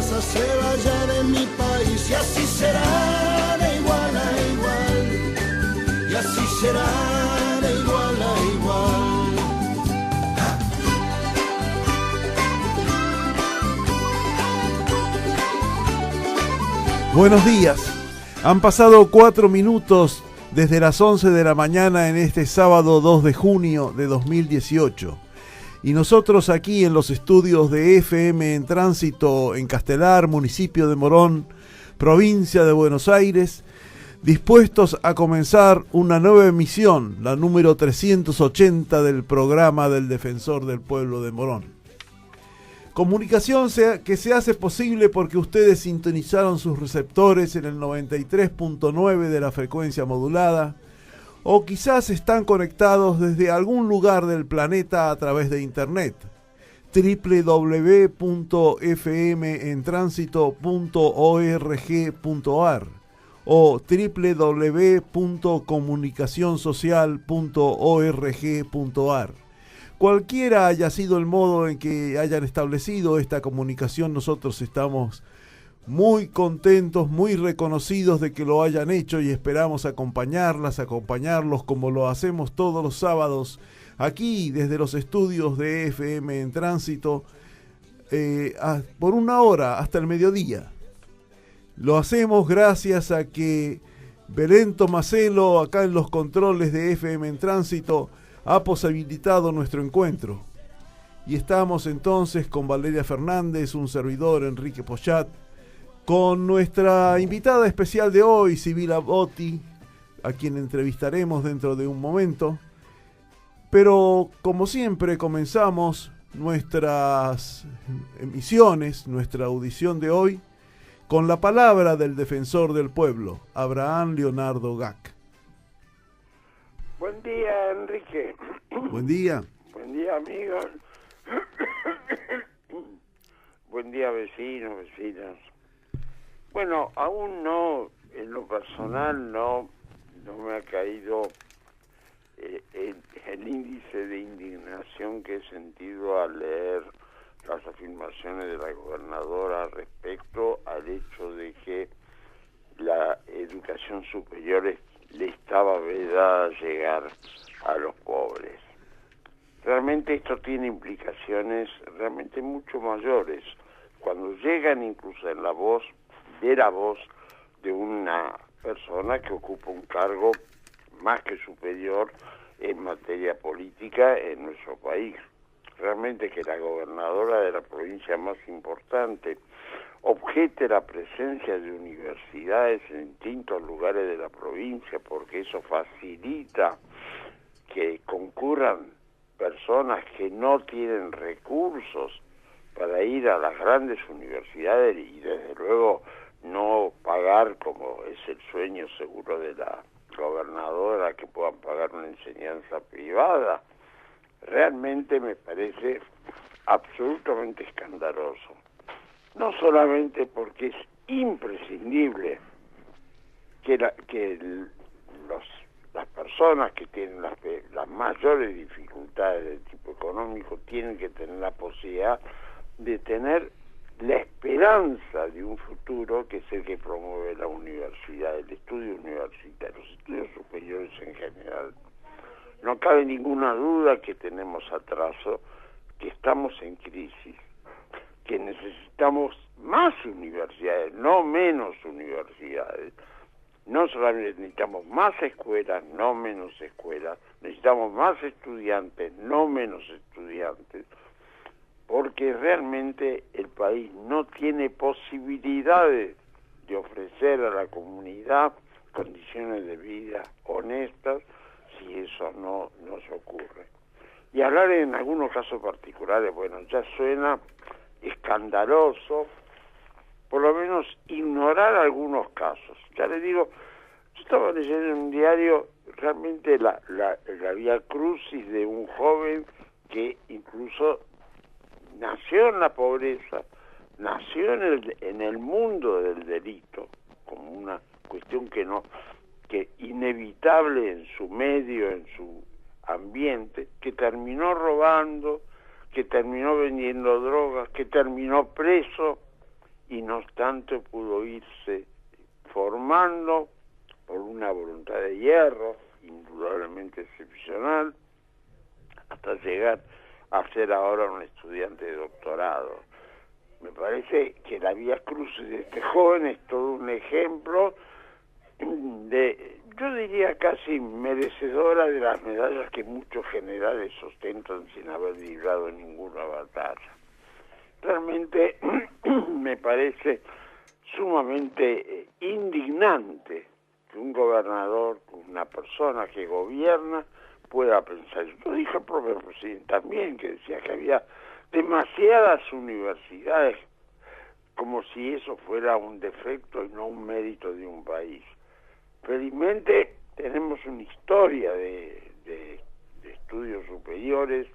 masa se vaya de mi país y así será de igual a igual, y así será de igual a igual. Buenos días. Han pasado 4 minutos desde las 11 de la mañana en este sábado 2 de junio de 2018. Y nosotros aquí en los estudios de FM en Tránsito en Castelar, municipio de Morón, provincia de Buenos Aires, dispuestos a comenzar una nueva emisión, la número 380 del programa del Defensor del Pueblo de Morón. Comunicación que se hace posible porque ustedes sintonizaron sus receptores en el 93.9 de la frecuencia modulada, o quizás están conectados desde algún lugar del planeta a través de internet, www.fmentransito.org.ar o www.comunicacionsocial.org.ar. Cualquiera haya sido el modo en que hayan establecido esta comunicación, nosotros estamos muy contentos, muy reconocidos de que lo hayan hecho y esperamos acompañarlos como lo hacemos todos los sábados aquí desde los estudios de FM en Tránsito por 1 hora hasta el mediodía. Lo hacemos gracias a que Belén Tomaselo, acá en los controles de FM en Tránsito, ha posibilitado nuestro encuentro. Y estamos entonces con Valeria Fernández, un servidor, Enrique Pochat, con nuestra invitada especial de hoy, Sibila Botti, a quien entrevistaremos dentro de un momento. Pero, como siempre, comenzamos nuestras emisiones, nuestra audición de hoy, con la palabra del defensor del pueblo, Abraham Leonardo Gac. Buen día, Enrique. Buen día. Buen día, amigos. Buen día, vecinos, vecinas. Bueno, aún no, en lo personal no me ha caído el índice de indignación que he sentido al leer las afirmaciones de la gobernadora respecto al hecho de que la educación superior le estaba vedada llegar a los pobres. Realmente esto tiene implicaciones realmente mucho mayores. Cuando llegan incluso en la voz de una persona que ocupa un cargo más que superior en materia política en nuestro país. Realmente que la gobernadora de la provincia más importante objete la presencia de universidades en distintos lugares de la provincia porque eso facilita que concurran personas que no tienen recursos para ir a las grandes universidades y desde luego no pagar, como es el sueño seguro de la gobernadora, que puedan pagar una enseñanza privada. Realmente me parece absolutamente escandaloso. No solamente porque es imprescindible que las personas que tienen las mayores dificultades de tipo económico tienen que tener la posibilidad de tener la esperanza de un futuro que es el que promueve la universidad, el estudio universitario, los estudios superiores en general. No cabe ninguna duda que tenemos atraso, que estamos en crisis, que necesitamos más universidades, no menos universidades. No solamente necesitamos más escuelas, no menos escuelas, necesitamos más estudiantes, no menos estudiantes, porque realmente el país no tiene posibilidades de ofrecer a la comunidad condiciones de vida honestas si eso no se ocurre. Y hablar en algunos casos particulares, bueno, ya suena escandaloso, por lo menos ignorar algunos casos. Ya les digo, yo estaba leyendo en un diario realmente la vía crucis de un joven que incluso nació en la pobreza, nació en el mundo del delito, como una cuestión que inevitable en su medio, en su ambiente, que terminó robando, que terminó vendiendo drogas, que terminó preso y no obstante pudo irse formando por una voluntad de hierro, indudablemente excepcional, hasta llegar a ser ahora un estudiante de doctorado. Me parece que la vía crucis de este joven es todo un ejemplo de, yo diría casi merecedora de las medallas que muchos generales ostentan sin haber librado ninguna batalla. Realmente me parece sumamente indignante que un gobernador, una persona que gobierna, pueda pensar. Lo dijo el propio presidente también, que decía que había demasiadas universidades, como si eso fuera un defecto y no un mérito de un país. Felizmente tenemos una historia de estudios superiores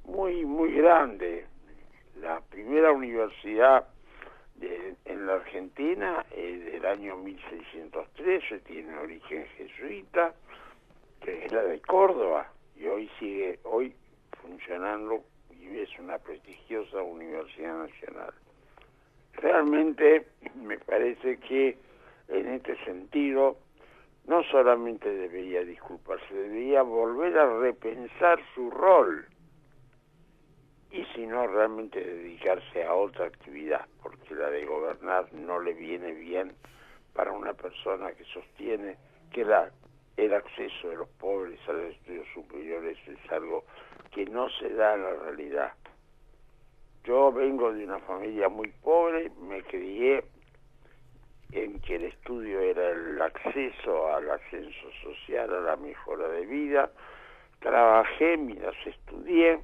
muy grande. La primera universidad en la Argentina es del año 1613, tiene origen jesuita, que es la de Córdoba, y hoy sigue funcionando y es una prestigiosa universidad nacional. Realmente me parece que en este sentido no solamente debería disculparse, debería volver a repensar su rol, y si no, realmente dedicarse a otra actividad, porque la de gobernar no le viene bien para una persona que sostiene que el acceso de los pobres a los estudios superiores es algo que no se da en la realidad. Yo vengo de una familia muy pobre, me crié en que el estudio era el acceso al ascenso social, a la mejora de vida. Trabajé mientras estudié,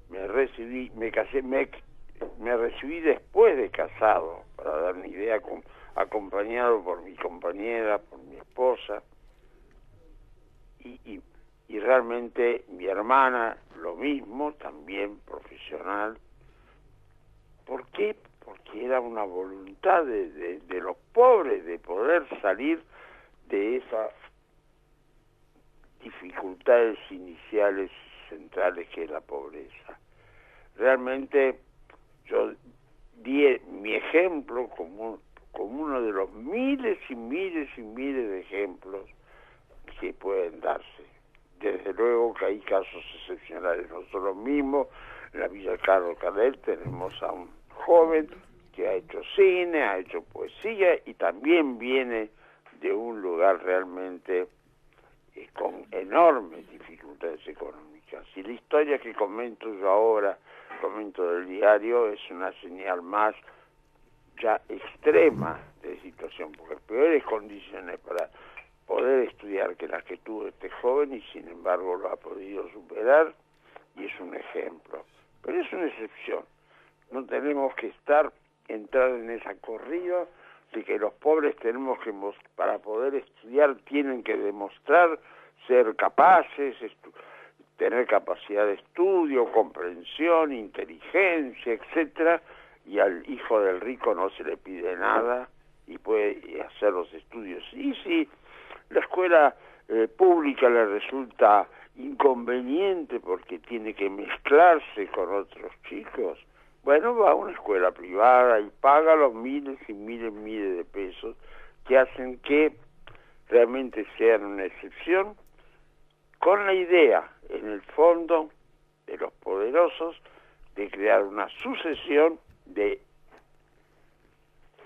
me recibí, me casé, me recibí después de casado, para dar una idea, acompañado por mi compañera, por mi esposa, y realmente mi hermana lo mismo, también profesional. ¿Por qué? Porque era una voluntad de los pobres de poder salir de esas dificultades iniciales centrales que es la pobreza. Realmente yo di mi ejemplo como uno de los miles y miles y miles de ejemplos que pueden darse. Desde luego que hay casos excepcionales. Nosotros mismos, en la Villa Carlos Cadet, tenemos a un joven que ha hecho cine, ha hecho poesía y también viene de un lugar realmente con enormes dificultades económicas. Y la historia que comento yo ahora, comento del diario, es una señal más ya extrema de situación, porque peores condiciones para poder estudiar que las que tuvo este joven, y sin embargo lo ha podido superar, y es un ejemplo. Pero es una excepción. No tenemos que entrar en esa corrida de que los pobres tenemos que, para poder estudiar, tienen que demostrar ser capaces, tener capacidad de estudio, comprensión, inteligencia, etcétera, y al hijo del rico no se le pide nada y puede hacer los estudios. Y si la escuela pública le resulta inconveniente porque tiene que mezclarse con otros chicos, bueno, va a una escuela privada y paga los miles y miles de pesos que hacen que realmente sean una excepción, con la idea, en el fondo, de los poderosos, de crear una sucesión de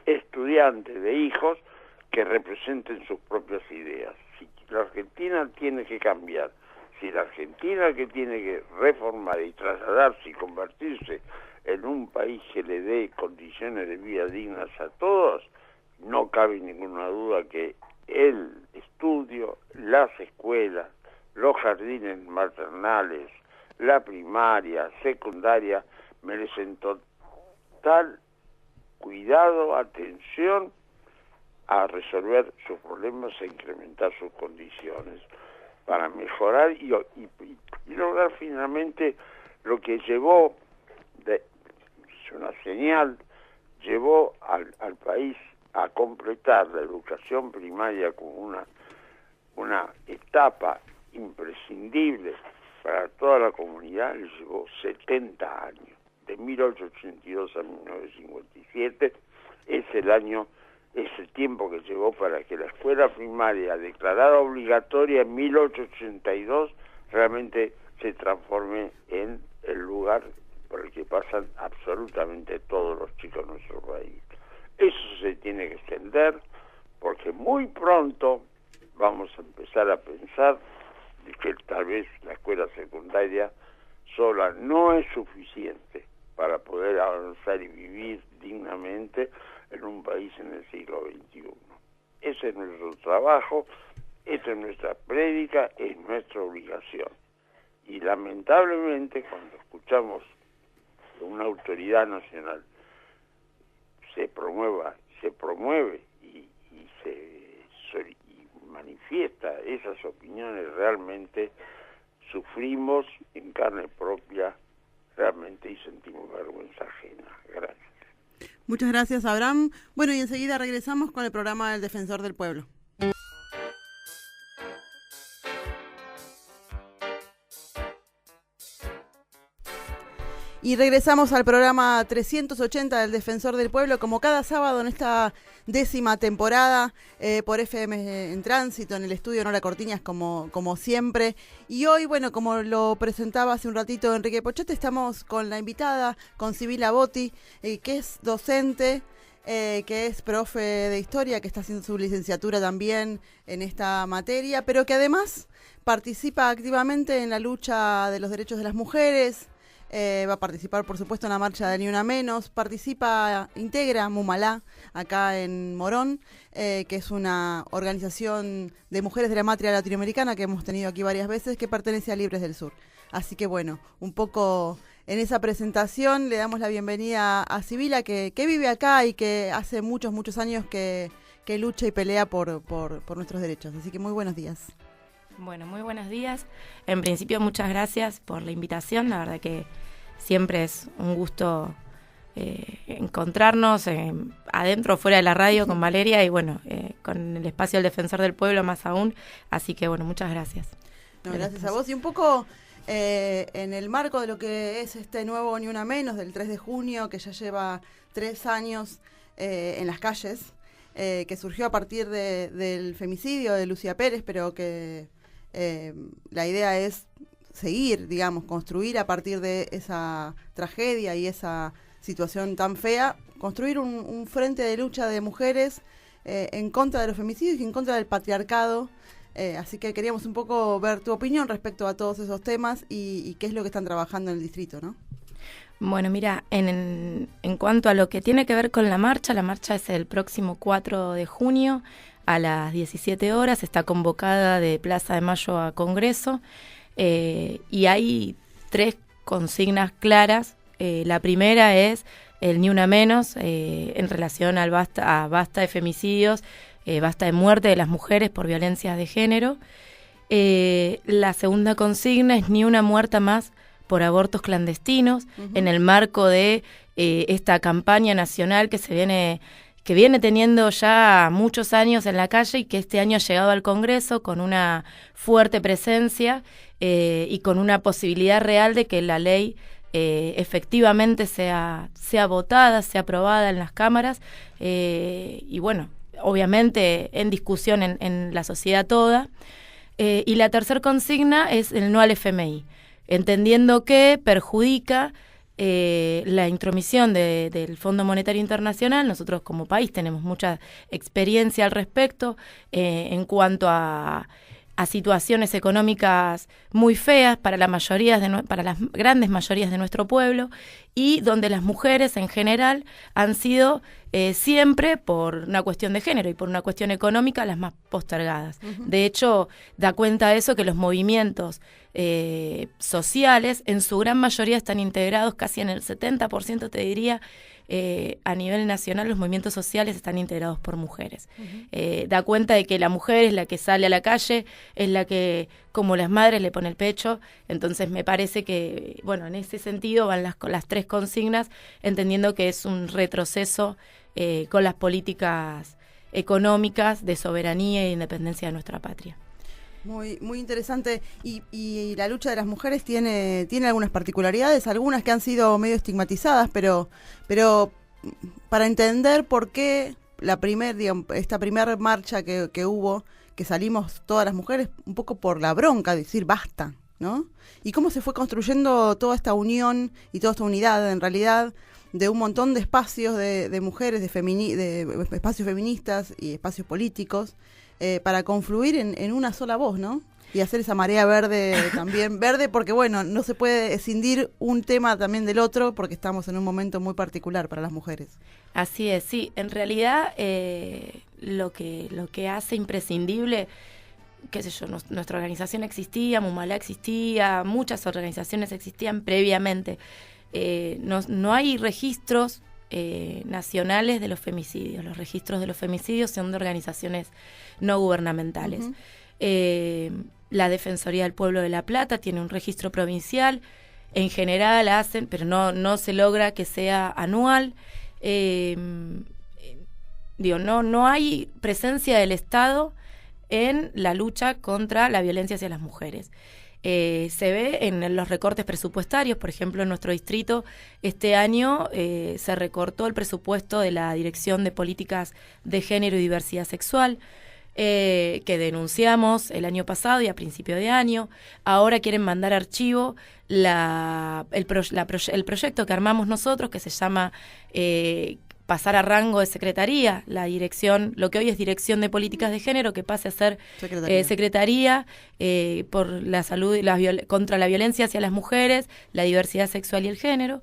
estudiantes, de hijos, que representen sus propias ideas. Si la Argentina tiene que cambiar, si la Argentina que tiene que reformar y trasladarse y convertirse en un país que le dé condiciones de vida dignas a todos, no cabe ninguna duda que el estudio, las escuelas, los jardines maternales, la primaria, secundaria, merecen total cuidado, atención a resolver sus problemas e incrementar sus condiciones para mejorar y lograr finalmente lo que llevó, es una señal, llevó al país a completar la educación primaria como una etapa imprescindible para toda la comunidad. Le llevó 70 años, de 1882 a 1957, es el tiempo que llegó para que la escuela primaria, declarada obligatoria en 1882, realmente se transforme en el lugar por el que pasan absolutamente todos los chicos en nuestro país. Eso se tiene que extender, porque muy pronto vamos a empezar a pensar de que tal vez la escuela secundaria sola no es suficiente para poder avanzar y vivir dignamente en un país en el siglo XXI. Ese es nuestro trabajo, esa es nuestra prédica, es nuestra obligación. Y lamentablemente cuando escuchamos que una autoridad nacional se promueve y manifiesta esas opiniones, realmente sufrimos en carne propia realmente y sentimos vergüenza ajena. Gracias. Muchas gracias, Abraham. Bueno, y enseguida regresamos con el programa del Defensor del Pueblo. Y regresamos al programa 380 del Defensor del Pueblo, como cada sábado en esta 10ª temporada, por FM en Tránsito, en el estudio Nora Cortiñas, como siempre. Y hoy, bueno, como lo presentaba hace un ratito Enrique Pochete, estamos con la invitada, con Sibila Botti, que es docente, que es profe de historia, que está haciendo su licenciatura también en esta materia, pero que además participa activamente en la lucha de los derechos de las mujeres. Va a participar, por supuesto, en la marcha de Ni Una Menos. Integra Mumalá, acá en Morón, que es una organización de mujeres de la matria latinoamericana que hemos tenido aquí varias veces, que pertenece a Libres del Sur. Así que bueno, un poco en esa presentación le damos la bienvenida a Sibila, que vive acá y que hace muchos años que lucha y pelea por nuestros derechos. Así que muy buenos días. Bueno, muy buenos días. En principio, muchas gracias por la invitación. La verdad que siempre es un gusto encontrarnos adentro o fuera de la radio con Valeria y bueno, con el espacio del Defensor del Pueblo más aún. Así que bueno, muchas gracias. No, gracias a vos. Y un poco en el marco de lo que es este nuevo Ni Una Menos del 3 de junio, que ya lleva 3 años en las calles, que surgió a partir del femicidio de Lucía Pérez, pero que la idea es seguir, digamos, construir a partir de esa tragedia y esa situación tan fea, construir un frente de lucha de mujeres en contra de los femicidios y en contra del patriarcado. Así que queríamos un poco ver tu opinión respecto a todos esos temas y qué es lo que están trabajando en el distrito, ¿no? Bueno, mira, en cuanto a lo que tiene que ver con la marcha es el próximo 4 de junio a las 17 horas, está convocada de Plaza de Mayo a Congreso, y hay 3 consignas claras. La primera es el Ni Una Menos, en relación al basta de femicidios, basta de muerte de las mujeres por violencias de género. La segunda consigna es Ni Una Muerta Más por abortos clandestinos, en el marco de esta campaña nacional que viene teniendo ya muchos años en la calle y que este año ha llegado al Congreso con una fuerte presencia y con una posibilidad real de que la ley efectivamente sea votada, sea aprobada en las cámaras y bueno, obviamente en discusión en la sociedad toda. Y la tercera consigna es el no al FMI, entendiendo que perjudica la intromisión del Fondo Monetario Internacional. Nosotros como país tenemos mucha experiencia al respecto en cuanto a situaciones económicas muy feas para para las grandes mayorías de nuestro pueblo, y donde las mujeres en general han sido siempre, por una cuestión de género y por una cuestión económica, las más postergadas. De hecho, da cuenta de eso que los movimientos sociales en su gran mayoría están integrados, casi en el 70% te diría, a nivel nacional los movimientos sociales están integrados por mujeres. Da cuenta de que la mujer es la que sale a la calle, es la que, como las madres, le pone el pecho. Entonces me parece que, bueno, en ese sentido van las 3 consignas, entendiendo que es un retroceso con las políticas económicas de soberanía e independencia de nuestra patria. Muy interesante. Y la lucha de las mujeres tiene algunas particularidades, algunas que han sido medio estigmatizadas, pero para entender por qué esta primera marcha que hubo, que salimos todas las mujeres un poco por la bronca, decir basta, ¿no? Y cómo se fue construyendo toda esta unión y toda esta unidad, en realidad, de un montón de espacios de mujeres, de espacios feministas y espacios políticos, para confluir en una sola voz, ¿no? Y hacer esa marea verde también, verde porque, bueno, no se puede escindir un tema también del otro porque estamos en un momento muy particular para las mujeres. Así es, sí. En realidad, lo que hace imprescindible, qué sé yo, nuestra organización existía, Mumalá existía, muchas organizaciones existían previamente. No hay registros nacionales de los femicidios. Los registros de los femicidios son de organizaciones no gubernamentales. Uh-huh. La Defensoría del Pueblo de La Plata tiene un registro provincial, en general hacen, pero no se logra que sea anual. No hay presencia del Estado en la lucha contra la violencia hacia las mujeres. Se ve en los recortes presupuestarios. Por ejemplo, en nuestro distrito este año se recortó el presupuesto de la Dirección de Políticas de Género y Diversidad Sexual, que denunciamos el año pasado y a principio de año. Ahora quieren mandar archivo el proyecto que armamos nosotros, que se llama pasar a rango de secretaría, la dirección, lo que hoy es Dirección de Políticas de Género, que pase a ser secretaría por la salud y contra la violencia hacia las mujeres, la diversidad sexual y el género.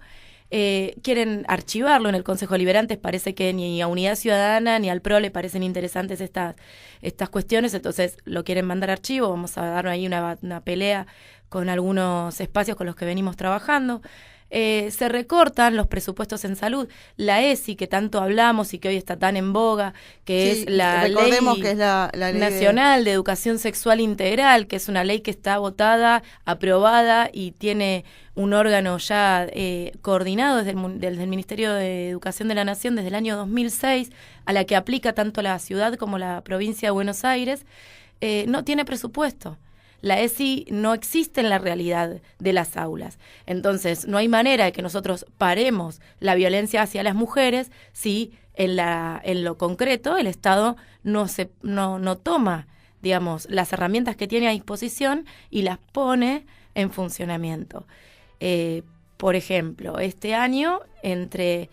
Quieren archivarlo en el Consejo Deliberante. Parece que ni a Unidad Ciudadana ni al PRO le parecen interesantes estas cuestiones, entonces lo quieren mandar a archivo. Vamos a dar ahí una pelea con algunos espacios con los que venimos trabajando. Se recortan los presupuestos en salud. La ESI, que tanto hablamos y que hoy está tan en boga, que es la ley, que es la ley nacional de educación sexual integral, que es una ley que está votada, aprobada y tiene un órgano ya coordinado desde el Ministerio de Educación de la Nación desde el año 2006, a la que aplica tanto la ciudad como la provincia de Buenos Aires. No tiene presupuesto. La ESI no existe en la realidad de las aulas. Entonces, no hay manera de que nosotros paremos la violencia hacia las mujeres si en lo concreto el Estado no toma, digamos, las herramientas que tiene a disposición y las pone en funcionamiento. Por ejemplo, este año, entre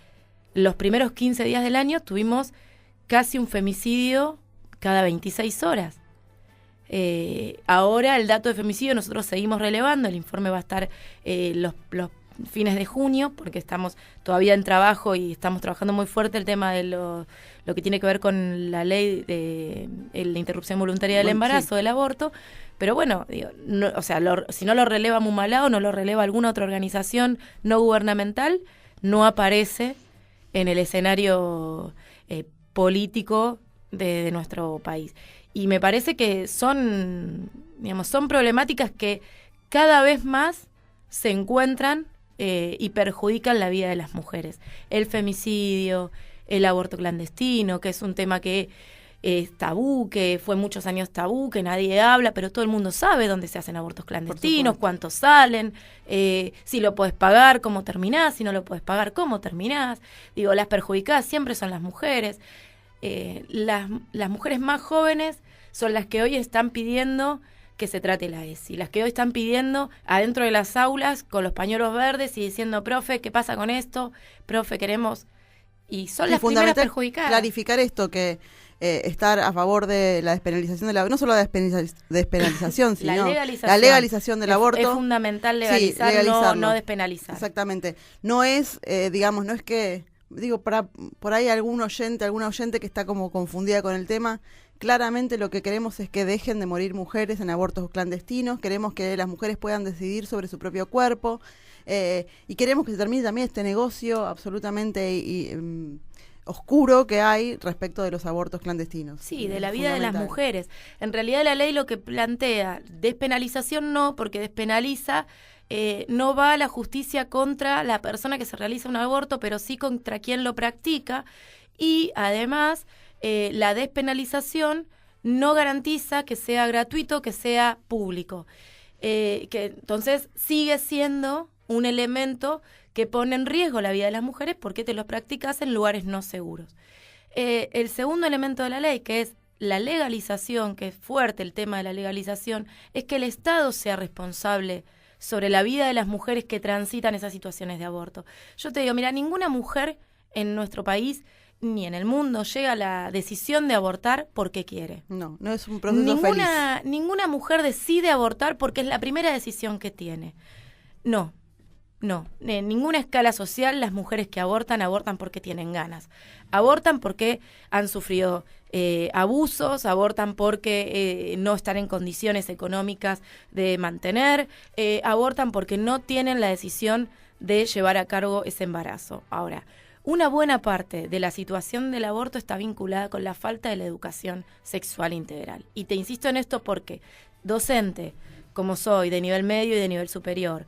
los primeros 15 días del año, tuvimos casi un femicidio cada 26 horas. Ahora el dato de femicidio nosotros seguimos relevando, el informe va a estar los fines de junio, porque estamos todavía en trabajo y estamos trabajando muy fuerte el tema de lo que tiene que ver con la ley de la interrupción voluntaria del embarazo, del aborto. Pero bueno, si no lo releva Mumalá o no lo releva alguna otra organización no gubernamental, no aparece en el escenario político de nuestro país. Y me parece que son problemáticas que cada vez más se encuentran y perjudican la vida de las mujeres. El femicidio, el aborto clandestino, que es un tema que es tabú, que fue muchos años tabú, que nadie habla, pero todo el mundo sabe dónde se hacen abortos clandestinos, cuántos salen, si lo podés pagar, cómo terminás, si no lo podés pagar, cómo terminás. Las perjudicadas siempre son las mujeres. Las mujeres más jóvenes son las que hoy están pidiendo que se trate la ESI, las que hoy están pidiendo adentro de las aulas con los pañuelos verdes y diciendo, profe, ¿qué pasa con esto? Profe, queremos... Y son las primeras perjudicadas. Clarificar esto, que estar a favor de la despenalización no solo la despenalización, sino la legalización del aborto. Es fundamental legalizar, no despenalizar. Exactamente. No es, no es que... por ahí alguna oyente que está como confundida con el tema, claramente lo que queremos es que dejen de morir mujeres en abortos clandestinos, queremos que las mujeres puedan decidir sobre su propio cuerpo, y queremos que se termine también este negocio absolutamente oscuro que hay respecto de los abortos clandestinos. Sí, de la vida de las mujeres. En realidad la ley lo que plantea, despenalización no, porque despenaliza... no va a la justicia contra la persona que se realiza un aborto, pero sí contra quien lo practica, y además la despenalización no garantiza que sea gratuito, que sea público, que entonces sigue siendo un elemento que pone en riesgo la vida de las mujeres porque te los practicas en lugares no seguros. El segundo elemento de la ley, que es la legalización, que es fuerte el tema de la legalización, es que el Estado sea responsable sobre la vida de las mujeres que transitan esas situaciones de aborto. Yo te digo, mira, ninguna mujer en nuestro país ni en el mundo llega a la decisión de abortar porque quiere. No es un proceso feliz. Ninguna mujer decide abortar porque es la primera decisión que tiene. No. En ninguna escala social las mujeres que abortan porque tienen ganas. Abortan porque han sufrido abusos, abortan porque no están en condiciones económicas de mantener, abortan porque no tienen la decisión de llevar a cargo ese embarazo. Ahora, una buena parte de la situación del aborto está vinculada con la falta de la educación sexual integral. Y te insisto en esto porque docente, como soy, de nivel medio y de nivel superior,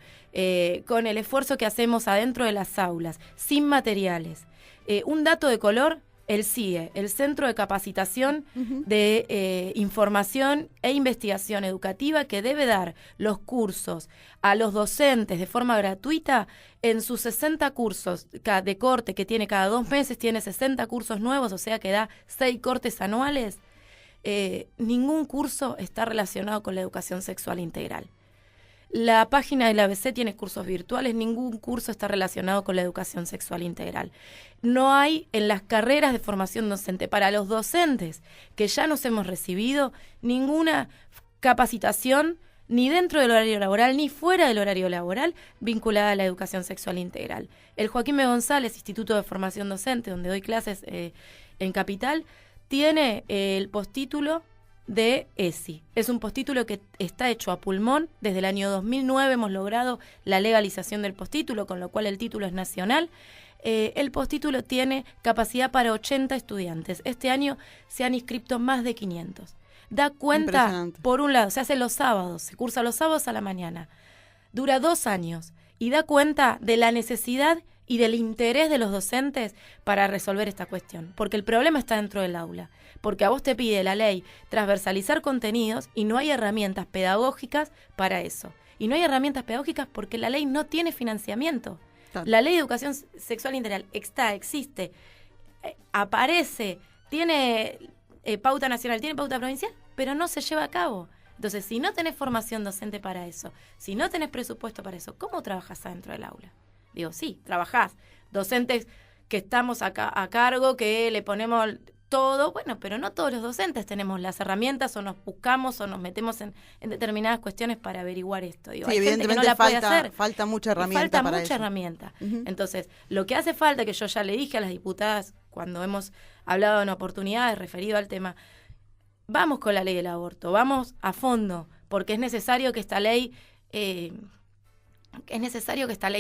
con el esfuerzo que hacemos adentro de las aulas, sin materiales. Un dato de color, el CIE, el Centro de Capacitación de Información e Investigación Educativa, que debe dar los cursos a los docentes de forma gratuita en sus 60 cursos de corte que tiene cada 2 meses, tiene 60 cursos nuevos, o sea que da 6 cortes anuales. Ningún curso está relacionado con la educación sexual integral. La página del ABC tiene cursos virtuales, ningún curso está relacionado con la educación sexual integral. No hay en las carreras de formación docente para los docentes que ya nos hemos recibido ninguna capacitación ni dentro del horario laboral ni fuera del horario laboral vinculada a la educación sexual integral. El Joaquín B. González, Instituto de Formación Docente, donde doy clases en Capital, tiene el postítulo de ESI. Es un postítulo que está hecho a pulmón. Desde el año 2009 hemos logrado la legalización del postítulo, con lo cual el título es nacional. El postítulo tiene capacidad para 80 estudiantes. Este año se han inscrito más de 500. Da cuenta, por un lado, se hace los sábados, se cursa los sábados a la mañana. Dura 2 años y da cuenta de la necesidad y del interés de los docentes para resolver esta cuestión, porque el problema está dentro del aula, porque a vos te pide la ley transversalizar contenidos y no hay herramientas pedagógicas para eso. Y no hay herramientas pedagógicas porque la ley no tiene financiamiento. Claro. La ley de educación sexual integral existe, aparece, tiene pauta nacional, tiene pauta provincial, pero no se lleva a cabo. Entonces, si no tenés formación docente para eso, si no tenés presupuesto para eso, ¿cómo trabajás adentro del aula? Digo, sí, trabajás. Docentes que estamos acá a cargo, que le ponemos todo, bueno, pero no todos los docentes tenemos las herramientas o nos buscamos o nos metemos en determinadas cuestiones para averiguar esto. Digo, sí, evidentemente no falta mucha herramienta para eso. Entonces, lo que hace falta, que yo ya le dije a las diputadas cuando hemos hablado en oportunidades referido al tema, vamos con la ley del aborto, vamos a fondo, porque es necesario que esta ley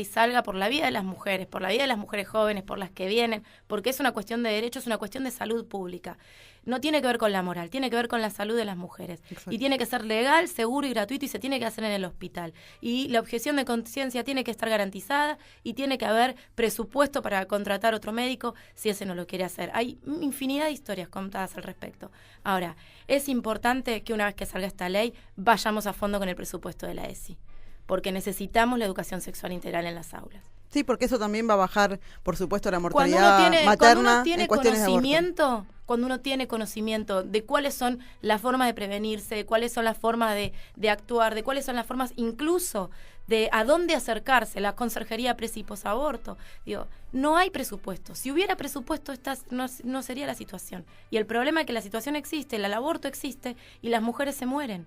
salga por la vida de las mujeres, por la vida de las mujeres jóvenes, por las que vienen, porque es una cuestión de derechos, es una cuestión de salud pública. No tiene que ver con la moral, tiene que ver con la salud de las mujeres. Exacto. Y tiene que ser legal, seguro y gratuito y se tiene que hacer en el hospital. Y la objeción de conciencia tiene que estar garantizada y tiene que haber presupuesto para contratar otro médico si ese no lo quiere hacer. Hay infinidad de historias contadas al respecto. Ahora, es importante que una vez que salga esta ley vayamos a fondo con el presupuesto de la ESI, porque necesitamos la educación sexual integral en las aulas. Sí, porque eso también va a bajar, por supuesto, la mortalidad materna en cuestiones de aborto. Cuando uno tiene conocimiento de cuáles son las formas de prevenirse, de cuáles son las formas de actuar, de cuáles son las formas incluso de a dónde acercarse, la conserjería pre y posaborto. Digo, no hay presupuesto. Si hubiera presupuesto, no sería la situación. Y el problema es que la situación existe, el aborto existe y las mujeres se mueren.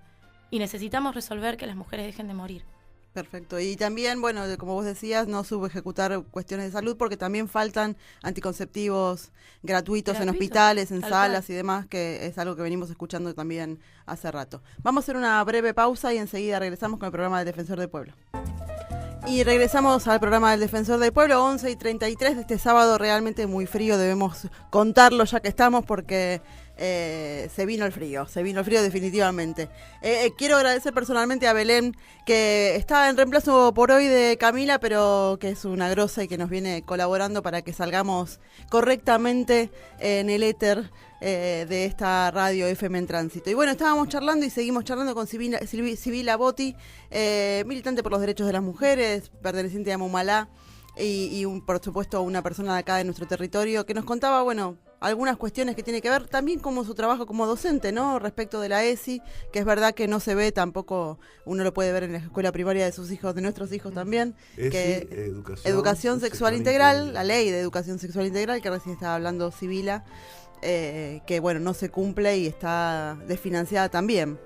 Y necesitamos resolver que las mujeres dejen de morir. Perfecto. Y también, bueno, como vos decías, no subejecutar cuestiones de salud porque también faltan anticonceptivos gratuitos en hospitales, en salas y demás, que es algo que venimos escuchando también hace rato. Vamos a hacer una breve pausa y enseguida regresamos con el programa del Defensor del Pueblo. Y regresamos al programa del Defensor del Pueblo, 11:33 de este sábado realmente muy frío, debemos contarlo ya que estamos porque se vino el frío definitivamente. Quiero agradecer personalmente a Belén, que está en reemplazo por hoy de Camila, pero que es una grosa y que nos viene colaborando para que salgamos correctamente en el éter de esta radio FM en Tránsito. Y bueno, estábamos charlando y seguimos charlando con Sibila Botti, militante por los derechos de las mujeres, perteneciente a Mumalá, y por supuesto una persona de acá de nuestro territorio que nos contaba, bueno, algunas cuestiones que tiene que ver también como su trabajo como docente, ¿no? Respecto de la ESI, que es verdad que no se ve tampoco, uno lo puede ver en la escuela primaria de sus hijos, de nuestros hijos también, ESI, que educación sexual integral, la ley de educación sexual integral, que recién estaba hablando Sibila, que bueno, no se cumple y está desfinanciada también.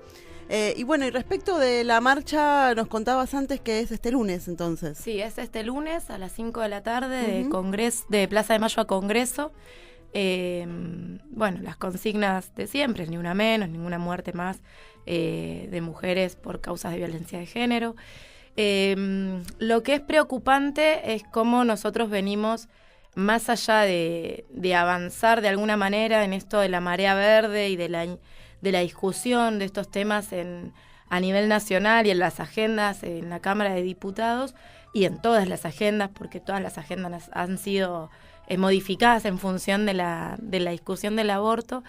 Y bueno, y respecto de la marcha, nos contabas antes que es este lunes, entonces. Sí, es este lunes a las 5 de la tarde de Plaza de Mayo a Congreso. Bueno, las consignas de siempre, ni una menos, ninguna muerte más de mujeres por causas de violencia de género. Lo que es preocupante es cómo nosotros venimos, más allá de avanzar de alguna manera en esto de la marea verde y de la discusión de estos temas a nivel nacional y en las agendas en la Cámara de Diputados y en todas las agendas, porque todas las agendas han sido modificadas en función de la discusión del aborto,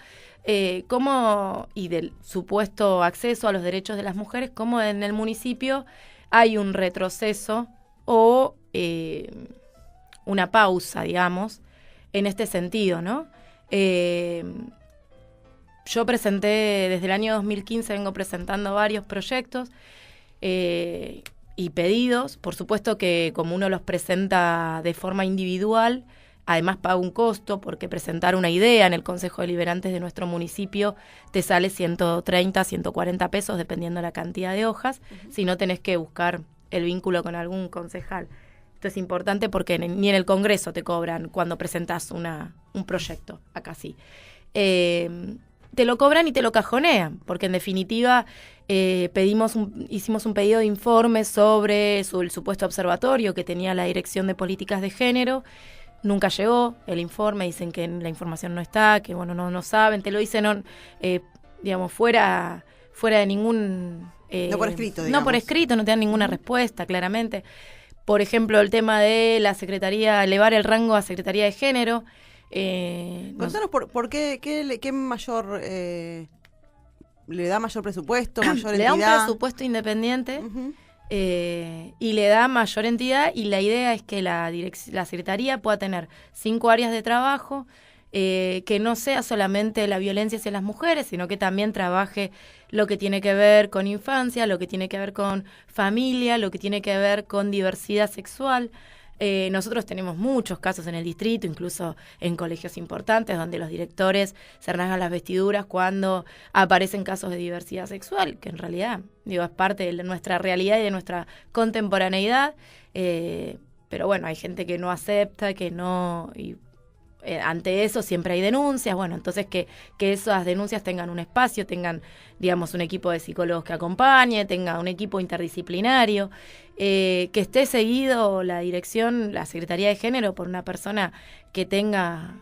y del supuesto acceso a los derechos de las mujeres, cómo en el municipio hay un retroceso o una pausa, digamos, en este sentido, ¿no? Yo presenté, desde el año 2015 vengo presentando varios proyectos y pedidos. Por supuesto que como uno los presenta de forma individual, además paga un costo, porque presentar una idea en el Consejo Deliberante de nuestro municipio te sale 130, 140 pesos, dependiendo de la cantidad de hojas, si no tenés que buscar el vínculo con algún concejal. Esto es importante porque ni en el Congreso te cobran cuando presentás un proyecto, acá sí. Te lo cobran y te lo cajonean, porque en definitiva hicimos un pedido de informe sobre el supuesto observatorio que tenía la Dirección de Políticas de Género. Nunca llegó el informe, dicen que la información no está, que bueno, no saben, te lo dicen digamos, fuera de ningún... no por escrito, digamos. No por escrito, no te dan ninguna respuesta, claramente. Por ejemplo, el tema de la Secretaría, elevar el rango a Secretaría de Género. Contanos por qué mayor... ¿le da mayor presupuesto, mayor entidad? Le da un presupuesto independiente. Y le da mayor entidad, y la idea es que la Secretaría pueda tener 5 áreas de trabajo, que no sea solamente la violencia hacia las mujeres, sino que también trabaje lo que tiene que ver con infancia, lo que tiene que ver con familia, lo que tiene que ver con diversidad sexual. Nosotros tenemos muchos casos en el distrito, incluso en colegios importantes, donde los directores se rasgan las vestiduras cuando aparecen casos de diversidad sexual, que en realidad, es parte de nuestra realidad y de nuestra contemporaneidad, pero bueno, hay gente que no acepta, que no... ante eso siempre hay denuncias, bueno, entonces que esas denuncias tengan un espacio, tengan, digamos, un equipo de psicólogos que acompañe, tenga un equipo interdisciplinario, que esté seguido la Secretaría de Género por una persona que tenga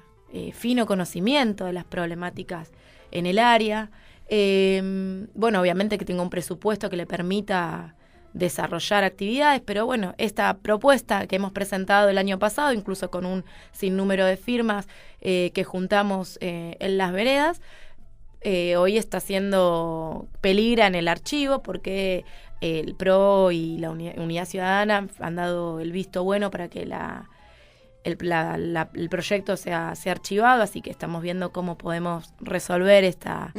fino conocimiento de las problemáticas en el área, bueno, obviamente que tenga un presupuesto que le permita desarrollar actividades, pero bueno, esta propuesta que hemos presentado el año pasado, incluso con un sinnúmero de firmas que juntamos en Las Veredas, hoy está peligra en el archivo porque el PRO y la Unidad Ciudadana han dado el visto bueno para que el proyecto sea archivado, así que estamos viendo cómo podemos resolver esta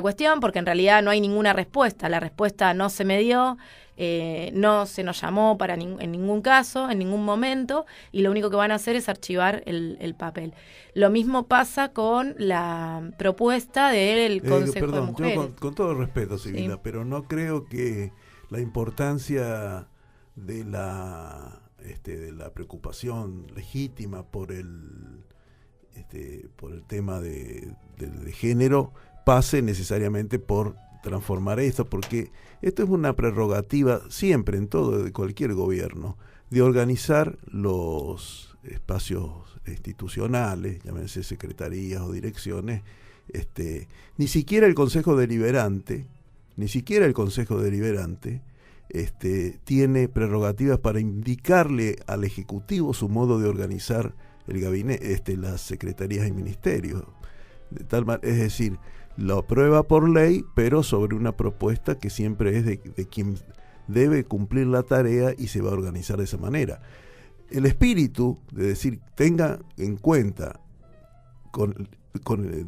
cuestión, porque en realidad no hay ninguna respuesta. La respuesta no se me dio, no se nos llamó en ningún caso, en ningún momento, y lo único que van a hacer es archivar el papel. Lo mismo pasa con la propuesta del Consejo de Mujeres. Yo con todo respeto, Sibila, sí, pero no creo que la importancia de la preocupación legítima por el tema de género pase necesariamente por transformar esto, porque esto es una prerrogativa siempre en de cualquier gobierno, de organizar los espacios institucionales, llámense secretarías o direcciones. Ni siquiera el Consejo Deliberante tiene prerrogativas para indicarle al Ejecutivo su modo de organizar el gabinete, las secretarías y ministerios. Es decir, lo aprueba por ley, pero sobre una propuesta que siempre es de quien debe cumplir la tarea y se va a organizar de esa manera. el espíritu de decir, tenga en cuenta,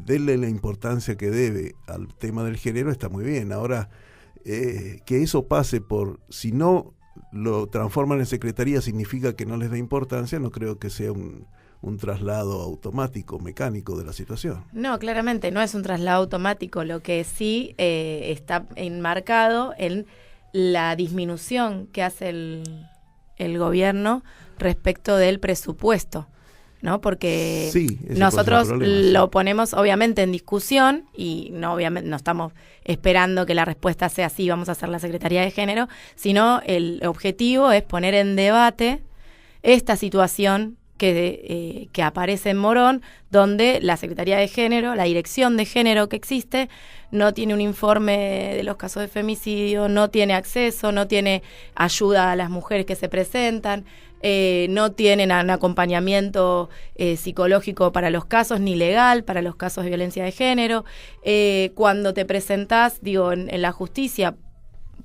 denle la importancia que debe al tema del género, está muy bien. Ahora, que eso pase por, si no lo transforman en secretaría significa que no les da importancia, no creo que sea un traslado automático, mecánico de la situación. No, claramente no es un traslado automático, lo que sí está enmarcado en la disminución que hace el gobierno respecto del presupuesto, ¿no? Porque sí, nosotros problema, lo sí. ponemos obviamente en discusión y no obviamente no estamos esperando que la respuesta sea sí, vamos a hacer la Secretaría de Género, sino el objetivo es poner en debate esta situación que aparece en Morón, donde la Secretaría de Género, la Dirección de Género que existe, no tiene un informe de los casos de femicidio, no tiene acceso, no tiene ayuda a las mujeres que se presentan, no tienen un acompañamiento psicológico para los casos, ni legal para los casos de violencia de género. Cuando te presentás, en la justicia,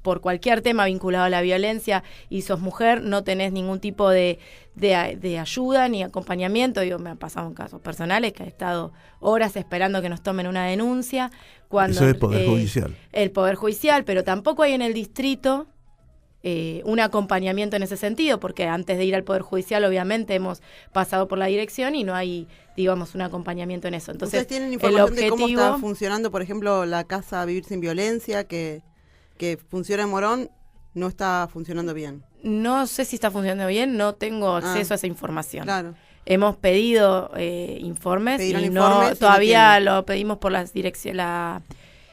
por cualquier tema vinculado a la violencia y sos mujer, no tenés ningún tipo de ayuda ni acompañamiento. Me han pasado en casos personales que he estado horas esperando que nos tomen una denuncia. Cuando, eso es el Poder Judicial. El Poder Judicial, pero tampoco hay en el distrito un acompañamiento en ese sentido, porque antes de ir al Poder Judicial obviamente hemos pasado por la dirección y no hay, un acompañamiento en eso. Entonces, ¿ustedes tienen información de cómo está funcionando, por ejemplo, la Casa Vivir Sin Violencia, que funciona en Morón, no está funcionando bien? No sé si está funcionando bien, no tengo acceso a esa información. Claro. Hemos pedido informes y informes todavía lo pedimos por la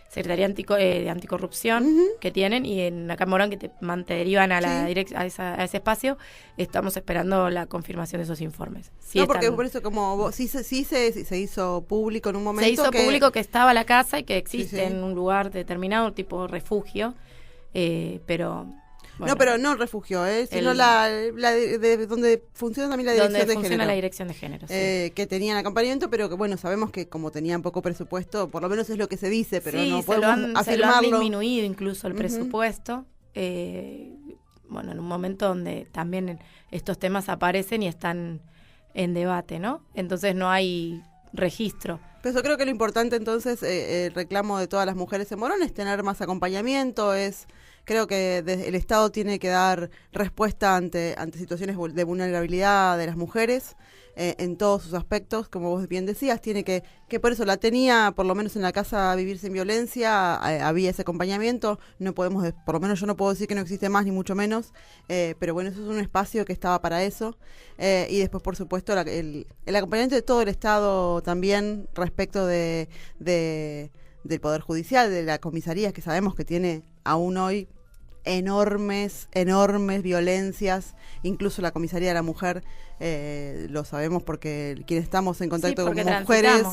Secretaría de Anticorrupción que tienen, y en acá en Morón, que te derivan a a ese espacio. Estamos esperando la confirmación de esos informes. Sí, porque por eso, como sí se hizo público en un momento. Se hizo público que estaba la casa y que existe en un lugar determinado, tipo refugio, pero... Bueno, no, pero no refugio, sino la de donde funciona también la Dirección de Género. Donde funciona la Dirección de Género, sí. Que tenían acompañamiento, pero que sabemos que como tenían poco presupuesto, por lo menos es lo que se dice, pero sí, no podemos afirmarlo. Se lo han disminuido incluso el presupuesto, en un momento donde también estos temas aparecen y están en debate, ¿no? Entonces no hay registro. Pero yo creo que lo importante entonces, el reclamo de todas las mujeres en Morón es tener más acompañamiento, creo que el Estado tiene que dar respuesta ante situaciones de vulnerabilidad de las mujeres en todos sus aspectos, como vos bien decías, tiene que por eso la tenía, por lo menos en la Casa Vivir Sin Violencia, había ese acompañamiento. No podemos, por lo menos yo no puedo decir que no existe más, ni mucho menos, pero bueno, eso es un espacio que estaba para eso. Y después, por supuesto, el acompañamiento de todo el Estado también respecto del Poder Judicial, de la comisaría, que sabemos que tiene aún hoy enormes violencias, incluso la comisaría de la mujer, lo sabemos porque quienes estamos en contacto con mujeres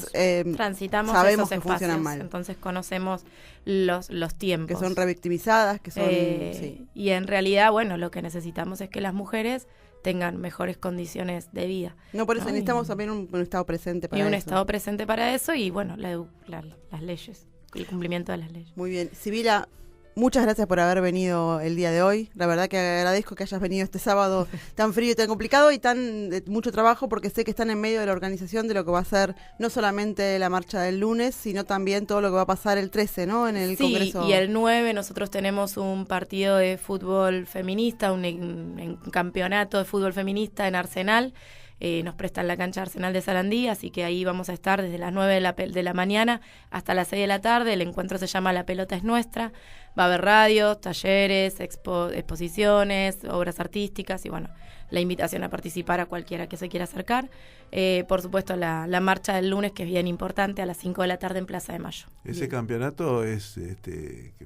transitamos sabemos esos que espacios, funcionan mal, entonces conocemos los tiempos, que son revictimizadas, que son y en realidad lo que necesitamos es que las mujeres tengan mejores condiciones de vida. No, por eso necesitamos también un Estado presente para eso. Y un Estado presente para eso y las leyes, el cumplimiento de las leyes. Muy bien. Sibila, muchas gracias por haber venido el día de hoy. La verdad que agradezco que hayas venido este sábado tan frío y tan complicado y tan de mucho trabajo, porque sé que están en medio de la organización de lo que va a ser no solamente la marcha del lunes, sino también todo lo que va a pasar el 13, ¿no? En el Congreso. Sí, y el 9 nosotros tenemos un partido de fútbol feminista, un campeonato de fútbol feminista en Arsenal. Nos prestan la cancha Arsenal de Sarandí, así que ahí vamos a estar desde las 9 de la mañana hasta las 6 de la tarde. El encuentro se llama La Pelota es Nuestra. Va a haber radios, talleres, exposiciones, obras artísticas y la invitación a participar a cualquiera que se quiera acercar. Por supuesto, la marcha del lunes, que es bien importante, a las 5 de la tarde en Plaza de Mayo. ¿Ese campeonato es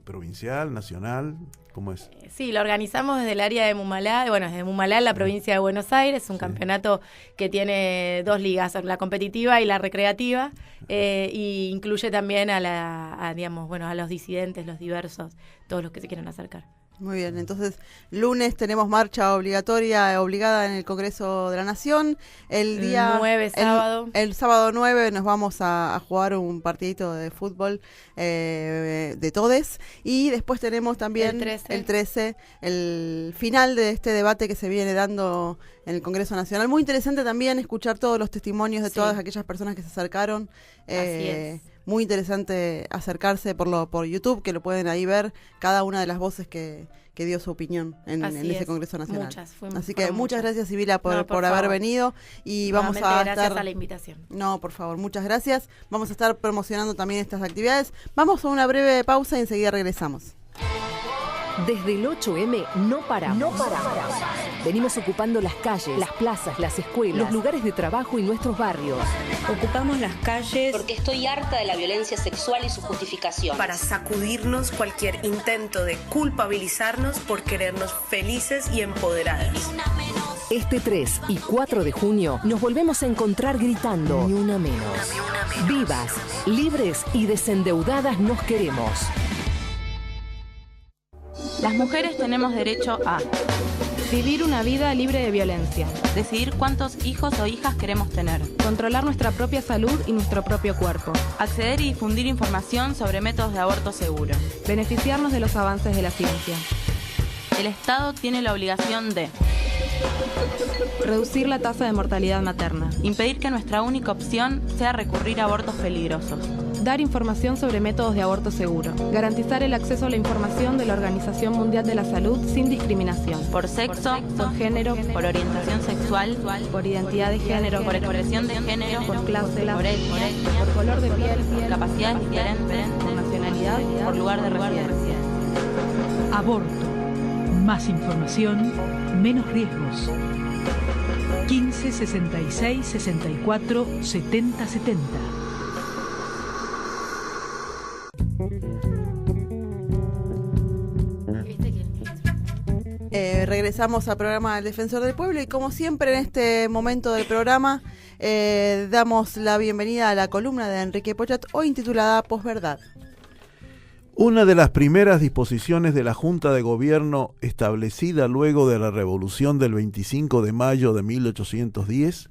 provincial, nacional? ¿Cómo es? Sí, lo organizamos desde el área de Mumalá, desde Mumalá, en la provincia de Buenos Aires. Es un campeonato que tiene 2 ligas, la competitiva y la recreativa, y incluye también a los disidentes, los diversos, todos los que se quieran acercar. Muy bien, entonces lunes tenemos marcha obligada en el Congreso de la Nación. El día 9, sábado. El sábado 9 nos vamos a jugar un partidito de fútbol de todes. Y después tenemos también el 13, el final de este debate que se viene dando en el Congreso Nacional. Muy interesante también escuchar todos los testimonios de todas aquellas personas que se acercaron. Así es. Muy interesante acercarse por YouTube, que lo pueden ahí ver, cada una de las voces que dio su opinión en ese Congreso Nacional. Así que muchas gracias, Sibila, por haber venido. Y vamos a gracias a la invitación. No, por favor, muchas gracias. Vamos a estar promocionando también estas actividades. Vamos a una breve pausa y enseguida regresamos. Desde el 8M no paramos. Venimos ocupando las calles, las plazas, las escuelas, los lugares de trabajo y nuestros barrios. Ocupamos las calles porque estoy harta de la violencia sexual y su justificación. Para sacudirnos cualquier intento de culpabilizarnos por querernos felices y empoderadas. Este 3 y 4 de junio nos volvemos a encontrar gritando Ni una menos. Vivas, libres y desendeudadas nos queremos. Las mujeres tenemos derecho a vivir una vida libre de violencia, decidir cuántos hijos o hijas queremos tener, controlar nuestra propia salud y nuestro propio cuerpo, acceder y difundir información sobre métodos de aborto seguro, beneficiarnos de los avances de la ciencia. El Estado tiene la obligación de reducir la tasa de mortalidad materna, impedir que nuestra única opción sea recurrir a abortos peligrosos, dar información sobre métodos de aborto seguro, garantizar el acceso a la información de la Organización Mundial de la Salud sin discriminación, por sexo, por género, por orientación sexual, por identidad de género, por expresión de género, por clase, por etnia, por color de piel, por capacidades diferentes, por nacionalidad, por lugar de residencia. Aborto. Más información, menos riesgos. 15 66 64 70 70. Regresamos al programa del Defensor del Pueblo y como siempre en este momento del programa damos la bienvenida a la columna de Enrique Pochat, hoy titulada Posverdad. Una de las primeras disposiciones de la Junta de Gobierno establecida luego de la Revolución del 25 de mayo de 1810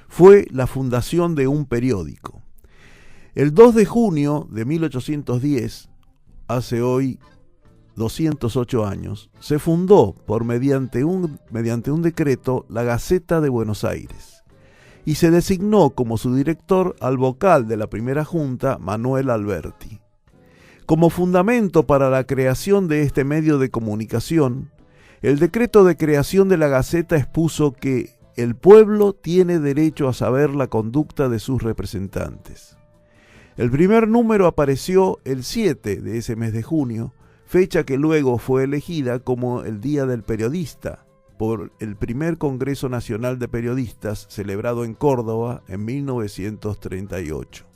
fue la fundación de un periódico. El 2 de junio de 1810, hace hoy 208 años, se fundó mediante un decreto la Gaceta de Buenos Aires y se designó como su director al vocal de la primera junta, Manuel Alberti. Como fundamento para la creación de este medio de comunicación, el decreto de creación de la Gaceta expuso que el pueblo tiene derecho a saber la conducta de sus representantes. El primer número apareció el 7 de ese mes de junio, fecha que luego fue elegida como el Día del Periodista por el primer Congreso Nacional de Periodistas celebrado en Córdoba en 1938.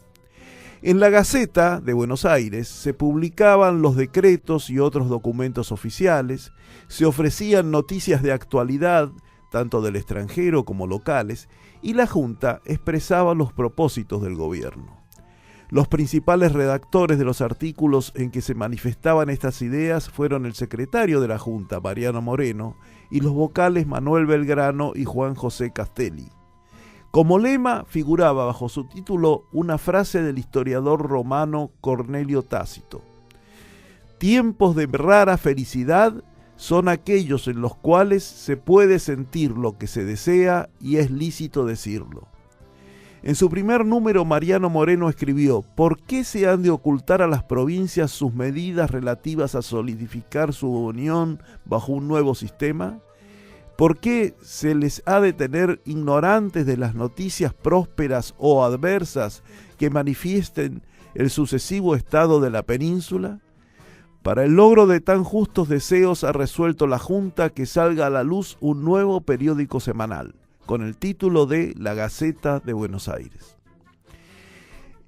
En la Gaceta de Buenos Aires se publicaban los decretos y otros documentos oficiales, se ofrecían noticias de actualidad, tanto del extranjero como locales, y la Junta expresaba los propósitos del gobierno. Los principales redactores de los artículos en que se manifestaban estas ideas fueron el secretario de la Junta, Mariano Moreno, y los vocales Manuel Belgrano y Juan José Castelli. Como lema figuraba bajo su título una frase del historiador romano Cornelio Tácito: tiempos de rara felicidad son aquellos en los cuales se puede sentir lo que se desea y es lícito decirlo. En su primer número, Mariano Moreno escribió: ¿por qué se han de ocultar a las provincias sus medidas relativas a solidificar su unión bajo un nuevo sistema? ¿Por qué se les ha de tener ignorantes de las noticias prósperas o adversas que manifiesten el sucesivo estado de la península? Para el logro de tan justos deseos ha resuelto la Junta que salga a la luz un nuevo periódico semanal, con el título de La Gaceta de Buenos Aires.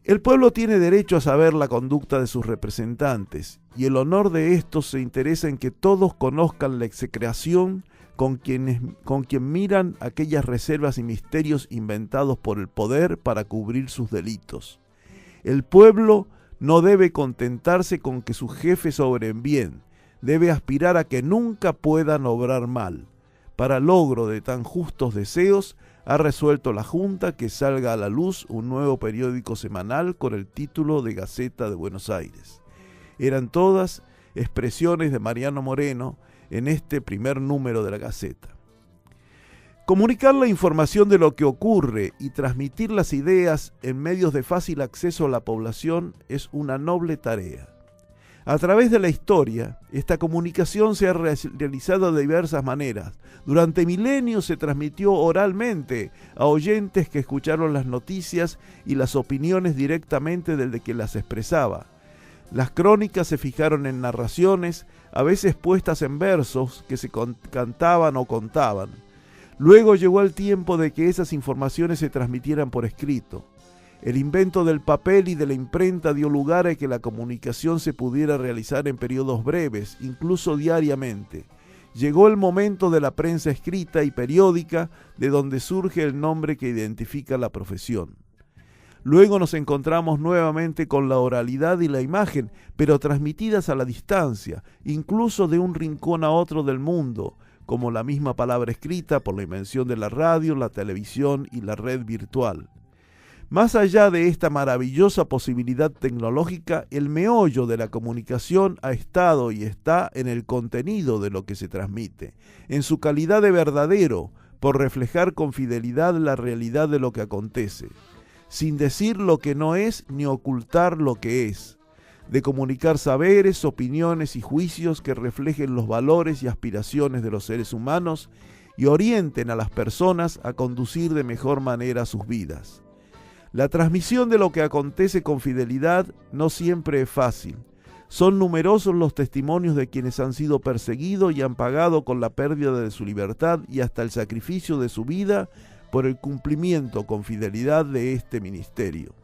El pueblo tiene derecho a saber la conducta de sus representantes, y el honor de estos se interesa en que todos conozcan la execración con quien miran aquellas reservas y misterios inventados por el poder para cubrir sus delitos. El pueblo no debe contentarse con que sus jefes obren bien, debe aspirar a que nunca puedan obrar mal. Para logro de tan justos deseos, ha resuelto la Junta que salga a la luz un nuevo periódico semanal con el título de Gaceta de Buenos Aires. Eran todas expresiones de Mariano Moreno en este primer número de la Gaceta. Comunicar la información de lo que ocurre y transmitir las ideas en medios de fácil acceso a la población es una noble tarea. A través de la historia, esta comunicación se ha realizado de diversas maneras. Durante milenios se transmitió oralmente a oyentes que escucharon las noticias y las opiniones directamente del que las expresaba. Las crónicas se fijaron en narraciones, a veces puestas en versos que se cantaban o contaban. Luego llegó el tiempo de que esas informaciones se transmitieran por escrito. El invento del papel y de la imprenta dio lugar a que la comunicación se pudiera realizar en periodos breves, incluso diariamente. Llegó el momento de la prensa escrita y periódica, de donde surge el nombre que identifica la profesión. Luego nos encontramos nuevamente con la oralidad y la imagen, pero transmitidas a la distancia, incluso de un rincón a otro del mundo, como la misma palabra escrita por la invención de la radio, la televisión y la red virtual. Más allá de esta maravillosa posibilidad tecnológica, el meollo de la comunicación ha estado y está en el contenido de lo que se transmite, en su calidad de verdadero, por reflejar con fidelidad la realidad de lo que acontece, sin decir lo que no es ni ocultar lo que es, de comunicar saberes, opiniones y juicios que reflejen los valores y aspiraciones de los seres humanos y orienten a las personas a conducir de mejor manera sus vidas. La transmisión de lo que acontece con fidelidad no siempre es fácil. Son numerosos los testimonios de quienes han sido perseguidos y han pagado con la pérdida de su libertad y hasta el sacrificio de su vida por el cumplimiento con fidelidad de este ministerio.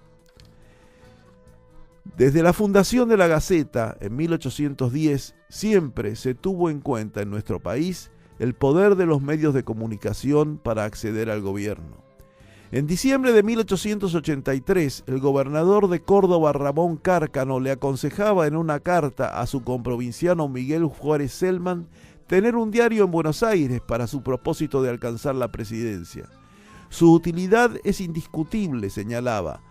Desde la fundación de la Gaceta en 1810 siempre se tuvo en cuenta en nuestro país el poder de los medios de comunicación para acceder al gobierno. En diciembre de 1883, el gobernador de Córdoba, Ramón Cárcano, le aconsejaba en una carta a su comprovinciano Miguel Juárez Selman tener un diario en Buenos Aires para su propósito de alcanzar la presidencia. Su utilidad es indiscutible, señalaba,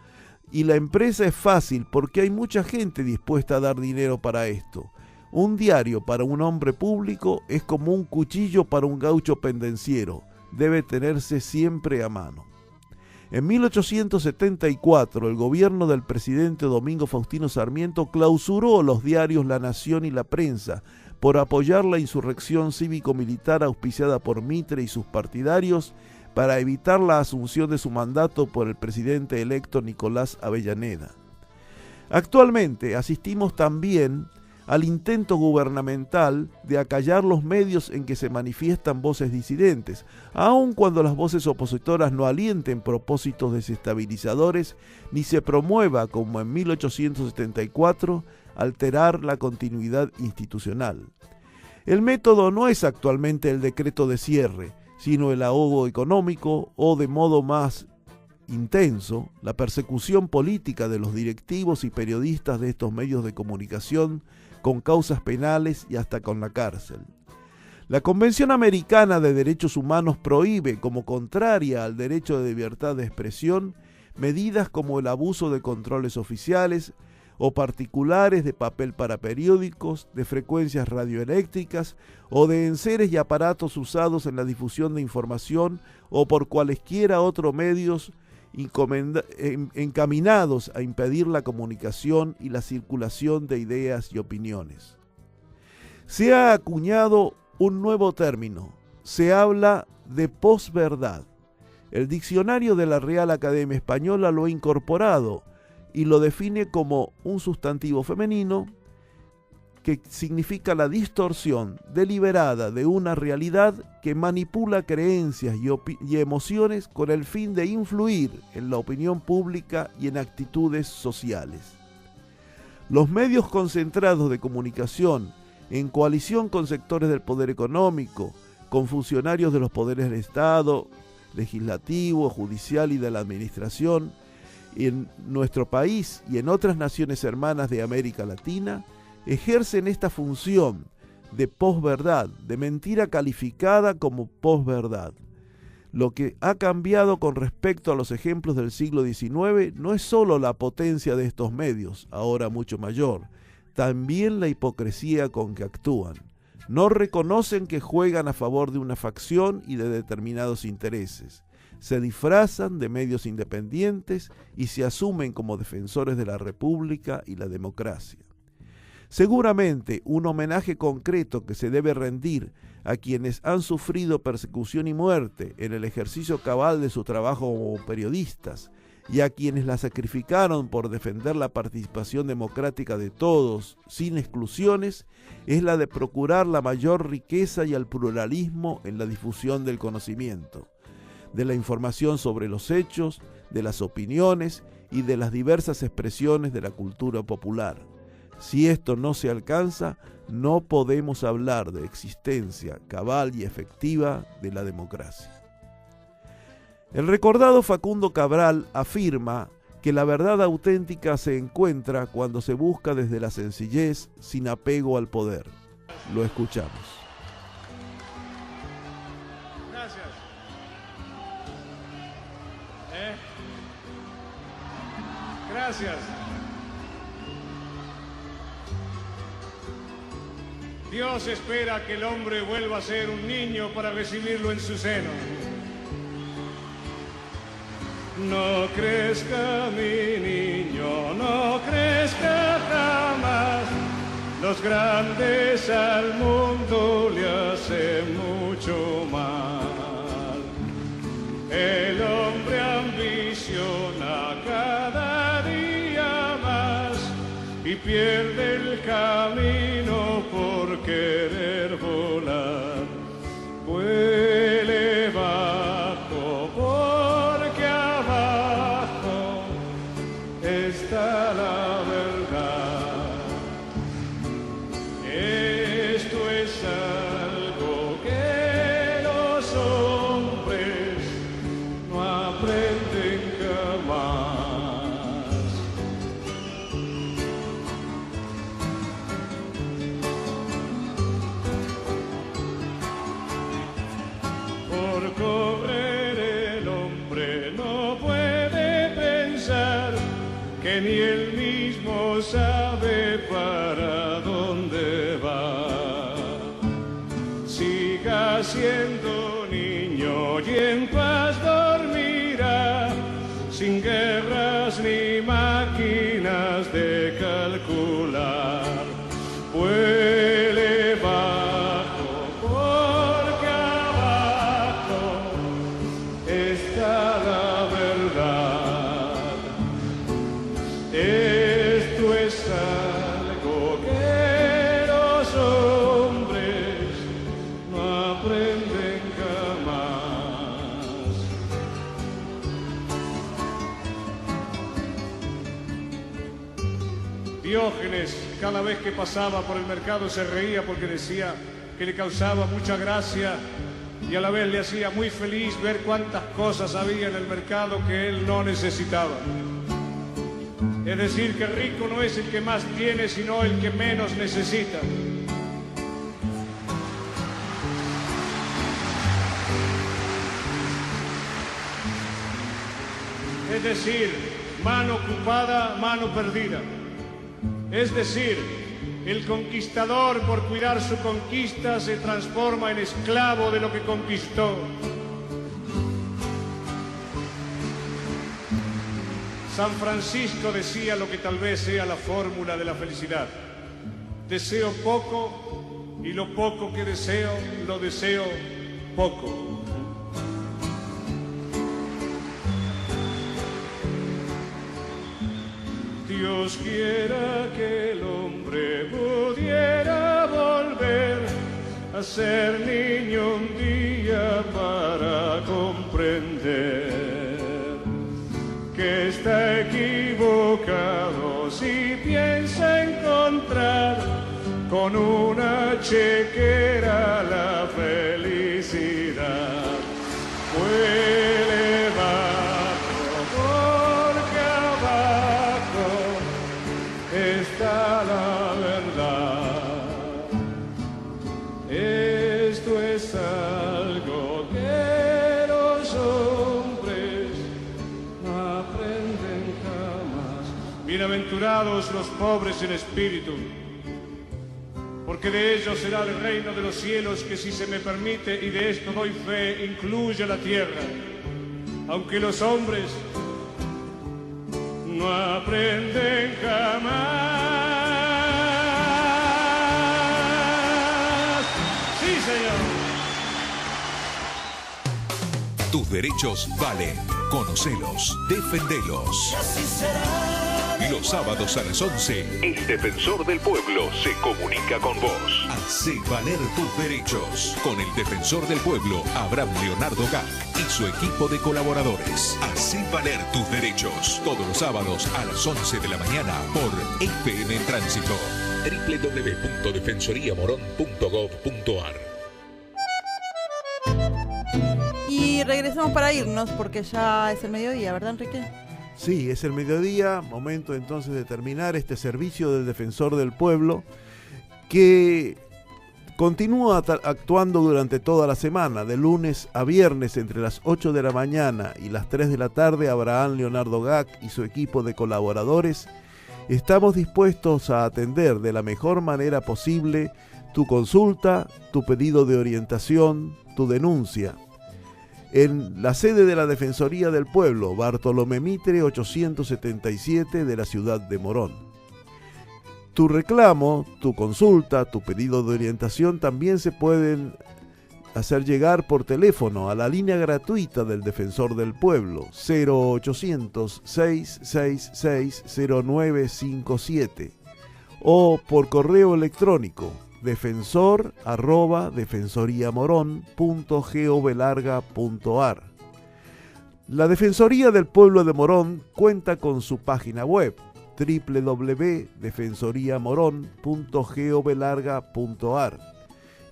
y la empresa es fácil porque hay mucha gente dispuesta a dar dinero para esto. Un diario para un hombre público es como un cuchillo para un gaucho pendenciero, debe tenerse siempre a mano. En 1874, el gobierno del presidente Domingo Faustino Sarmiento clausuró los diarios La Nación y La Prensa por apoyar la insurrección cívico-militar auspiciada por Mitre y sus partidarios para evitar la asunción de su mandato por el presidente electo Nicolás Avellaneda. Actualmente asistimos también al intento gubernamental de acallar los medios en que se manifiestan voces disidentes, aun cuando las voces opositoras no alienten propósitos desestabilizadores ni se promueva, como en 1874, alterar la continuidad institucional. El método no es actualmente el decreto de cierre, sino el ahogo económico o, de modo más intenso, la persecución política de los directivos y periodistas de estos medios de comunicación con causas penales y hasta con la cárcel. La Convención Americana de Derechos Humanos prohíbe, como contraria al derecho de libertad de expresión, medidas como el abuso de controles oficiales o particulares de papel para periódicos, de frecuencias radioeléctricas o de enseres y aparatos usados en la difusión de información o por cualesquiera otros medios encaminados a impedir la comunicación y la circulación de ideas y opiniones. Se ha acuñado un nuevo término, se habla de posverdad. El diccionario de la Real Academia Española lo ha incorporado y lo define como un sustantivo femenino que significa la distorsión deliberada de una realidad que manipula creencias y emociones con el fin de influir en la opinión pública y en actitudes sociales. Los medios concentrados de comunicación, en coalición con sectores del poder económico, con funcionarios de los poderes del Estado, legislativo, judicial y de la administración, en nuestro país y en otras naciones hermanas de América Latina, ejercen esta función de posverdad, de mentira calificada como posverdad. Lo que ha cambiado con respecto a los ejemplos del siglo XIX no es solo la potencia de estos medios, ahora mucho mayor, también la hipocresía con que actúan. No reconocen que juegan a favor de una facción y de determinados intereses. Se disfrazan de medios independientes y se asumen como defensores de la República y la democracia. Seguramente un homenaje concreto que se debe rendir a quienes han sufrido persecución y muerte en el ejercicio cabal de su trabajo como periodistas y a quienes la sacrificaron por defender la participación democrática de todos, sin exclusiones, es la de procurar la mayor riqueza y el pluralismo en la difusión del conocimiento, de la información sobre los hechos, de las opiniones y de las diversas expresiones de la cultura popular. Si esto no se alcanza, no podemos hablar de existencia cabal y efectiva de la democracia. El recordado Facundo Cabral afirma que la verdad auténtica se encuentra cuando se busca desde la sencillez, sin apego al poder. Lo escuchamos. Gracias. Gracias. Dios espera que el hombre vuelva a ser un niño para recibirlo en su seno. No crezca mi niño, no crezca jamás. Los grandes al mundo le hacen mucho mal. El hombre ambiciona cada día más y pierde el camino por querer volar. Vuele bajo, porque abajo está la verdad. Esto es algo que los hombres no aprenden jamás. Correr el hombre no puede pensar que ni él mismo sabe para dónde va. Siga siendo niño y en paz dormirá, sin guerras ni máquinas de calcular. Vuele bajo, porque abajo está la verdad. Esto es algo que los hombres no aprenden jamás. Diógenes, cada vez que pasaba por el mercado, se reía porque decía que le causaba mucha gracia y a la vez le hacía muy feliz ver cuántas cosas había en el mercado que él no necesitaba. Es decir, que rico no es el que más tiene, sino el que menos necesita. Es decir, mano ocupada, mano perdida. Es decir, el conquistador, por cuidar su conquista, se transforma en esclavo de lo que conquistó. San Francisco decía lo que tal vez sea la fórmula de la felicidad. Deseo poco y lo poco que deseo, lo deseo poco. Dios quiera que el hombre pudiera volver a ser niño un día para comprender que está equivocado si piensa encontrar con una chequera la felicidad. Huele bajo, porque abajo está la verdad. Bienaventurados los pobres en espíritu, porque de ellos será el reino de los cielos, que, si se me permite, y de esto doy fe, incluye la tierra. Aunque los hombres no aprenden jamás. Sí, señor. Tus derechos valen. Conocelos, defendelos. Y así será. Los sábados a las 11, el Defensor del Pueblo se comunica con vos. Hacé valer tus derechos. Con el Defensor del Pueblo, Abraham Leonardo Gac y su equipo de colaboradores. Hacé valer tus derechos. Todos los sábados a las 11 de la mañana por FM en Tránsito. www.defensoriamorón.gov.ar. Y regresamos para irnos porque ya es el mediodía, ¿verdad, Enrique? Sí, es el mediodía, momento entonces de terminar este servicio del Defensor del Pueblo, que continúa actuando durante toda la semana, de lunes a viernes entre las 8 de la mañana y las 3 de la tarde. Abraham Leonardo Gac y su equipo de colaboradores estamos dispuestos a atender de la mejor manera posible tu consulta, tu pedido de orientación, tu denuncia. En la sede de la Defensoría del Pueblo, Bartolomé Mitre 877 de la ciudad de Morón. Tu reclamo, tu consulta, tu pedido de orientación también se pueden hacer llegar por teléfono a la línea gratuita del Defensor del Pueblo 0800-666-0957 o por correo electrónico defensor@defensoriamorón.gov.ar. La Defensoría del Pueblo de Morón cuenta con su página web www.defensoriamorón.gov.ar.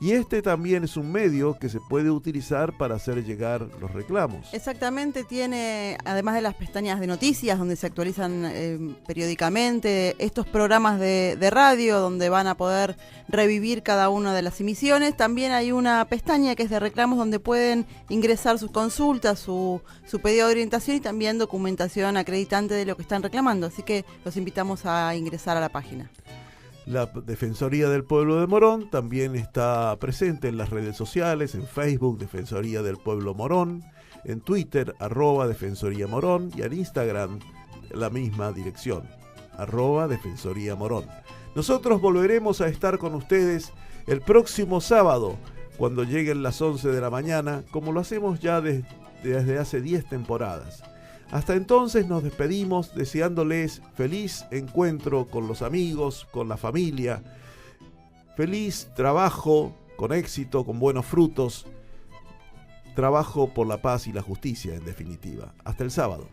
Y este también es un medio que se puede utilizar para hacer llegar los reclamos. Exactamente, tiene, además de las pestañas de noticias, donde se actualizan periódicamente, estos programas de radio, donde van a poder revivir cada una de las emisiones. También hay una pestaña que es de reclamos, donde pueden ingresar sus consultas, su pedido de orientación y también documentación acreditante de lo que están reclamando. Así que los invitamos a ingresar a la página. La Defensoría del Pueblo de Morón también está presente en las redes sociales, en Facebook, Defensoría del Pueblo Morón, en Twitter, @Defensoría Morón, y en Instagram, la misma dirección, @Defensoría Morón. Nosotros volveremos a estar con ustedes el próximo sábado, cuando lleguen las 11 de la mañana, como lo hacemos ya desde hace 10 temporadas. Hasta entonces nos despedimos deseándoles feliz encuentro con los amigos, con la familia, feliz trabajo, con éxito, con buenos frutos, trabajo por la paz y la justicia en definitiva. Hasta el sábado.